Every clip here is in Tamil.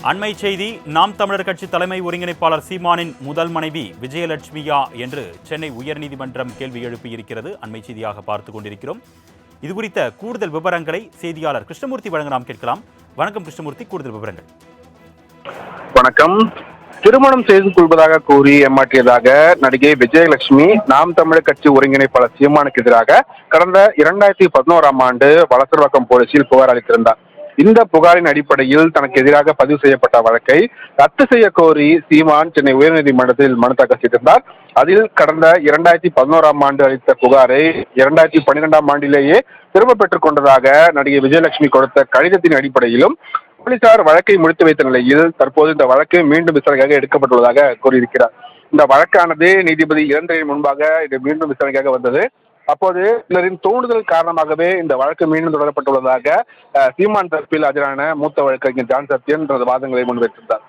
அண்மை செய்தி. நாம் தமிழர் கட்சி தலைமை ஒருங்கிணைப்பாளர் சீமானின் முதல் மனைவி விஜயலட்சுமியா என்று சென்னை உயர்நீதிமன்றம் கேள்வி எழுப்பியிருக்கிறது. அண்மை செய்தியாக பார்த்துக் கொண்டிருக்கிறோம். இது குறித்த கூடுதல் விவரங்களை செய்தியாளர் கிருஷ்ணமூர்த்தி வழங்க நாம் கேட்கலாம். வணக்கம் கிருஷ்ணமூர்த்தி, கூடுதல் விவரங்கள். வணக்கம். திருமணம் செய்து கொள்வதாக கூறி ஏமாற்றியதாக நடிகை விஜயலட்சுமி நாம் தமிழர் கட்சி ஒருங்கிணைப்பாளர் சீமானுக்கு எதிராக கடந்த 2011ஆம் ஆண்டு வலசரவாக்கம் போலீசில் புகார் அளித்திருந்தார். இந்த புகாரின் அடிப்படையில் தனக்கு எதிராக பதிவு செய்யப்பட்ட வழக்கை ரத்து செய்ய கோரி சீமான் சென்னை உயர்நீதிமன்றத்தில் மனு தாக்கல் செய்திருந்தார். அதில் கடந்த 2011ஆம் ஆண்டு அளித்த புகாரை 2012ஆம் ஆண்டிலேயே திரும்ப பெற்றுக் கொண்டதாக நடிகை விஜயலட்சுமி கொடுத்த கடிதத்தின் அடிப்படையிலும் போலீசார் வழக்கை முடித்து வைத்த நிலையில் தற்போது இந்த வழக்கு மீண்டும் விசாரணைக்காக எடுக்கப்பட்டுள்ளதாக கூறியிருக்கிறார். இந்த வழக்கானது நீதிபதி இளந்திரையின் முன்பாக இது மீண்டும் விசாரணைக்காக வந்தது. அப்போது சிலரின் தூண்டுதல் காரணமாகவே இந்த வழக்கு மீண்டும் தொடரப்பட்டுள்ளதாக சீமான் தரப்பில் ஆஜரான மூத்த வழக்கறிஞர் ஜான் சத்யன் தனது வாதங்களை முன்வைத்திருந்தார்.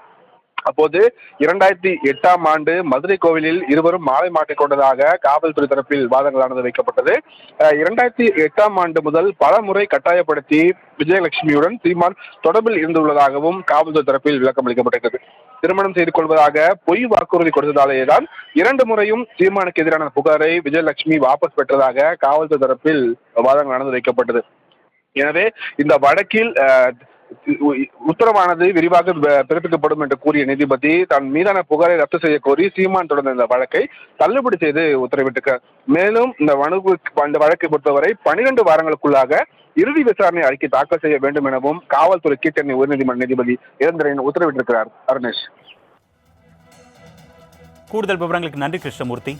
அப்போது 2008ஆம் ஆண்டு மதுரை கோவிலில் இருவரும் மாலை மாட்டிக் கொண்டதாக காவல்துறை தரப்பில் வாதங்களானது வைக்கப்பட்டது. 2008ஆம் ஆண்டு முதல் பல முறை கட்டாயப்படுத்தி விஜயலட்சுமியுடன் சீமான் தொடர்பில் இருந்துள்ளதாகவும் காவல்துறை தரப்பில் விளக்கம் அளிக்கப்பட்டது. திருமணம் செய்து கொள்வதாக பொய் வாக்குறுதி கொடுத்ததாலேதான் 2 முறையும் சீமானுக்கு எதிரான புகாரை விஜயலட்சுமி வாபஸ் பெற்றதாக காவல்துறை தரப்பில் வாதங்களானது வைக்கப்பட்டது. எனவே இந்த வழக்கில் உத்தரவானது விரிவாக பிறப்பிக்கப்படும் என்று கூறிய நீதிபதி தன் மீதான புகாரை ரத்து செய்ய கோரி சீமான் தொடர்ந்த இந்த வழக்கை தள்ளுபடி செய்து உத்தரவிட்டிருக்கிறார். மேலும் இந்த வழக்கை பொறுத்தவரை 12 வாரங்களுக்குள்ளாக இறுதி விசாரணை அறிக்கை தாக்கல் செய்ய வேண்டும் எனவும் காவல்துறைக்கு சென்னை உயர்நீதிமன்ற நீதிபதி இளந்திரையன் உத்தரவிட்டிருக்கிறார். அருணேஷ், கூடுதல் விவரங்களுக்கு நன்றி கிருஷ்ணமூர்த்தி.